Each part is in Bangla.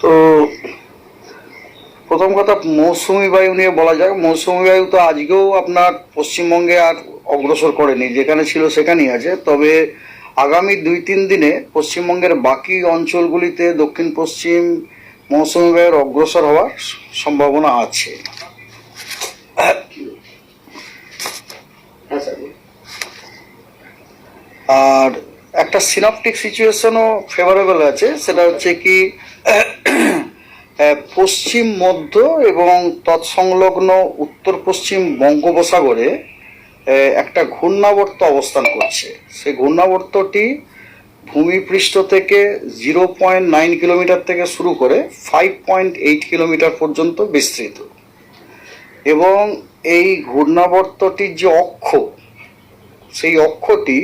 তো প্রথম কথা মৌসুমি বায়ু নিয়ে বলা যাক। মৌসুমি বায়ু তো আজকেও আপনার পশ্চিমবঙ্গে আর অগ্রসর করেনি, যেখানে ছিল সেখানেই আছে। তবে আগামী 2-3 দিনে পশ্চিমবঙ্গের বাকি অঞ্চলগুলিতে দক্ষিণ পশ্চিম মৌসুমি বায়ুর অগ্রসর হওয়ার সম্ভাবনা আছে। আর একটা সিনপটিক সিচুয়েশনও ফেভারেবল আছে, সেটা হচ্ছে কি পশ্চিম মধ্য এবং তৎসংলগ্ন উত্তর পশ্চিম বঙ্গোপসাগরে একটা ঘূর্ণাবর্ত অবস্থান করছে। সেই ঘূর্ণাবর্তটি ভূমিপৃষ্ঠ থেকে 0.9 কিলোমিটার থেকে শুরু করে 5.8 কিলোমিটার পর্যন্ত বিস্তৃত। এবং এই ঘূর্ণাবর্তটির যে অক্ষ, সেই অক্ষটি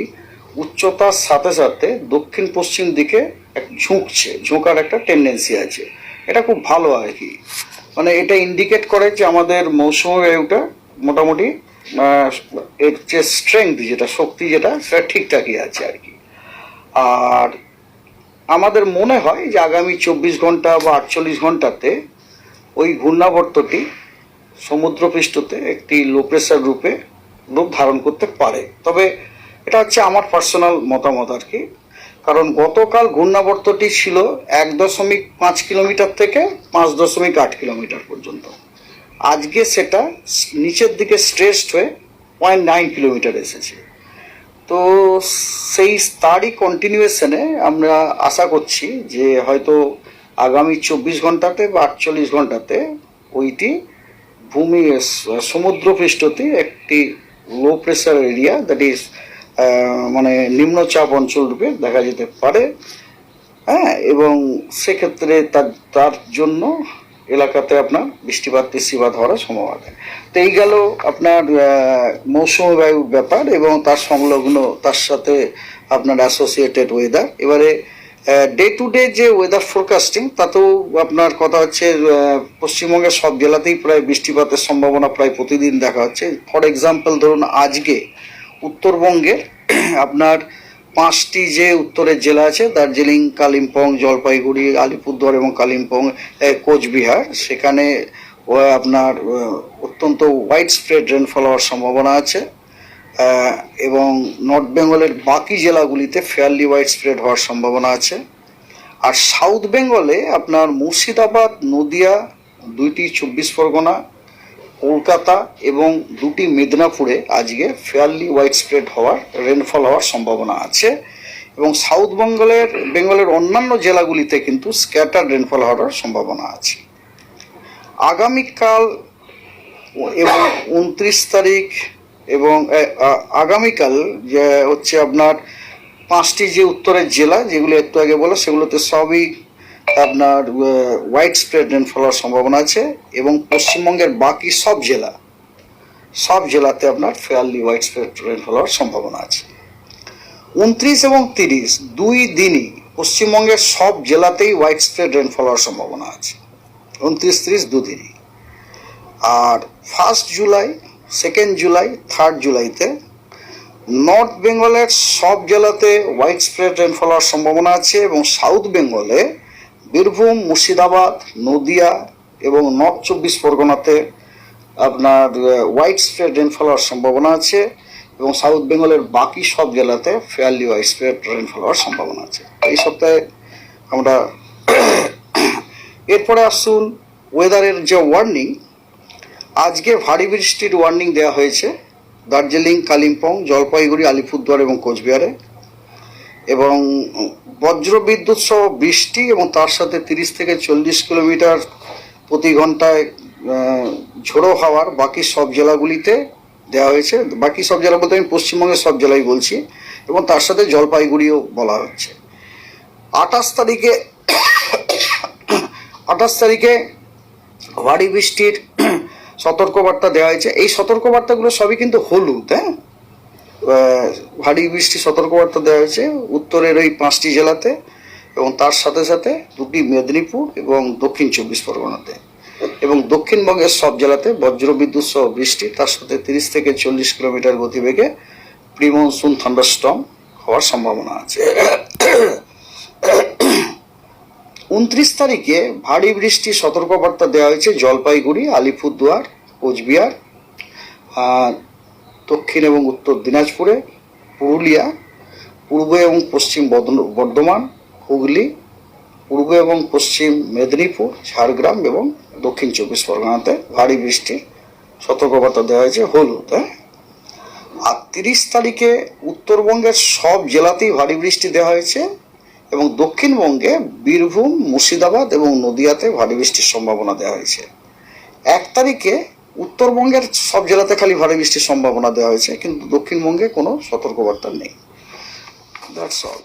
উচ্চতার সাথে সাথে দক্ষিণ পশ্চিম দিকে ঝোঁকার একটা টেন্ডেন্সি আছে। এটা খুব ভালো আর কি, মানে এটা ইন্ডিকেট করে যে আমাদের মৌসুমী বায়ুটা মোটামুটি এর যে স্ট্রেংথ, যেটা শক্তি, যেটা সেটা ঠিকঠাকই আছে আর কি। আর আমাদের মনে হয় যে আগামী 24 ঘন্টা বা 48 ঘন্টাতে ওই ঘূর্ণাবর্তটি সমুদ্রপৃষ্ঠতে একটি লো প্রেসার রূপ ধারণ করতে পারে। তবে এটা হচ্ছে আমার পার্সোনাল মতামত আর কি, কারণ গতকাল ঘূর্ণাবর্তটি ছিল 1.5 কিলোমিটার থেকে 5.8 কিলোমিটার পর্যন্ত। আজকে সেটা নিচের দিকে স্ট্রেসড হয়ে 0.9 কিলোমিটার এসেছে। তো সেই তারই কন্টিনিউয়েশনে আমরা আশা করছি যে হয়তো আগামী 24 ঘন্টাতে বা 48 ঘন্টাতে ওইটি সমুদ্রপৃষ্ঠতে একটি low pressure area, that is মানে নিম্নচাপ অঞ্চল রূপে দেখা যেতে পারে। হ্যাঁ, এবং সেক্ষেত্রে তার জন্য এলাকাতে আপনার বৃষ্টিপাত হওয়ার সম্ভাবনা। তো এই গেল আপনার মৌসুমী বায়ুর ব্যাপার এবং তার সংলগ্ন, তার সাথে আপনার অ্যাসোসিয়েটেড ওয়েদার। এবারে ডে টু ডে যে ওয়েদার ফোরকাস্টিং, তাতেও আপনার কথা হচ্ছে পশ্চিমবঙ্গের সব জেলাতেই প্রায় বৃষ্টিপাতের সম্ভাবনা প্রায় প্রতিদিন দেখা হচ্ছে। ফর এক্সাম্পল ধরুন, আজকে উত্তরবঙ্গের আপনার 5টি যে উত্তরের জেলা আছে, দার্জিলিং, কালিম্পং, জলপাইগুড়ি, আলিপুরদুয়ার এবং কালিম্পং, কোচবিহার, সেখানে আপনার অত্যন্ত ওয়াইড স্প্রেড রেনফল হওয়ার সম্ভাবনা আছে। এবং নর্থ বেঙ্গলের বাকি জেলাগুলিতে ফেয়ারলি ওয়াইড স্প্রেড হওয়ার সম্ভাবনা আছে। আর সাউথ বেঙ্গলে আপনার মুর্শিদাবাদ, নদিয়া, 2টি 24 পরগনা, কলকাতা এবং 2টি মেদিনীপুরে আজকে ফেয়ারলি ওয়াইড স্প্রেড রেনফল হওয়ার সম্ভাবনা আছে। এবং সাউথ বেঙ্গলের অন্যান্য জেলাগুলিতে কিন্তু স্ক্যাটার রেনফল হওয়ার সম্ভাবনা আছে। আগামীকাল এবং 29 তারিখ এবং আগামীকাল যে হচ্ছে আপনার 5টি যে উত্তরের জেলা, যেগুলো একটু আগে বলো, সেগুলোতে সবই আপনার ওয়াইড স্প্রেড রেনফল হওয়ার সম্ভাবনা আছে। এবং পশ্চিমবঙ্গের বাকি সব জেলাতে আপনার ফেয়ারলি ওয়াইড স্প্রেড রেনফল হওয়ার সম্ভাবনা আছে। 29 এবং 30 2 দিনই পশ্চিমবঙ্গের সব জেলাতেই ওয়াইড স্প্রেড রেনফল হওয়ার সম্ভাবনা আছে। 29-30 2 দিনই। আর 1 জুলাই, 2 জুলাই, 3 জুলাইতে নর্থ বেঙ্গলের সব জেলাতে ওয়াইড স্প্রেড রেনফল হওয়ার সম্ভাবনা আছে। এবং সাউথ বেঙ্গলে বীরভূম, মুর্শিদাবাদ, নদিয়া এবং নর্থ 24 পরগনাতে আপনার ওয়াইড স্প্রেড রেনফল হওয়ার সম্ভাবনা আছে। এবং সাউথ বেঙ্গলের বাকি সব জেলাতে ফেয়ারলি ওয়াইড স্প্রেড রেনফল হওয়ার সম্ভাবনা আছে। এই সপ্তাহে আমরা এরপরে আসুন ওয়েদারের যে ওয়ার্নিং। আজকে ভারী বৃষ্টির ওয়ার্নিং দেওয়া হয়েছে দার্জিলিং, কালিম্পং, জলপাইগুড়ি, আলিপুরদুয়ার এবং কোচবিহারে। এবং বজ্রবিদ্যুৎ সহ বৃষ্টি এবং তার সাথে 30 থেকে 40 কিলোমিটার প্রতি ঘন্টায় ঝোড়ো হাওয়ার বাকি সব জেলাগুলিতে দেওয়া হয়েছে। বাকি সব জেলা বলতে আমি পশ্চিমবঙ্গের সব জেলাই বলছি, এবং তার সাথে জলপাইগুড়িও বলা হচ্ছে। 28 তারিখে ভারী বৃষ্টির সতর্কবার্তা দেওয়া হয়েছে। এই সতর্কবার্তাগুলো সবই কিন্তু হলুদ। হ্যাঁ, ভারী বৃষ্টির সতর্কবার্তা দেওয়া হয়েছে উত্তরের ওই 5টি জেলাতে এবং তার সাথে সাথে 2টি মেদিনীপুর এবং দক্ষিণ 24 পরগনাতে। এবং দক্ষিণবঙ্গের সব জেলাতে বজ্রবিদ্যুৎ সহ বৃষ্টি, তার সাথে 30 থেকে 40 কিলোমিটার গতিবেগে প্রি মনসুন থান্ডারস্টর্ম হওয়ার সম্ভাবনা আছে। 29 তারিখে ভারী বৃষ্টির সতর্কবার্তা দেওয়া হয়েছে জলপাইগুড়ি, আলিপুরদুয়ার, কোচবিহার, দক্ষিণ এবং উত্তর দিনাজপুরে, পুরুলিয়া, পূর্ব এবং পশ্চিম বর্ধমান, হুগলি, পূর্ব এবং পশ্চিম মেদিনীপুর, ঝাড়গ্রাম এবং দক্ষিণ 24 পরগনাতে ভারী বৃষ্টির সতর্কবার্তা দেওয়া হয়েছে হলুদ। আর 30 তারিখে উত্তরবঙ্গের সব জেলাতেই ভারী বৃষ্টি দেওয়া হয়েছে এবং দক্ষিণবঙ্গে বীরভূম, মুর্শিদাবাদ এবং নদিয়াতে ভারী বৃষ্টির সম্ভাবনা দেওয়া হয়েছে। 1 তারিখে উত্তরবঙ্গের সব জেলাতে খালি ভারী বৃষ্টির সম্ভাবনা দেওয়া হয়েছে, কিন্তু দক্ষিণবঙ্গে কোনো সতর্কবার্তা নেই। That's all.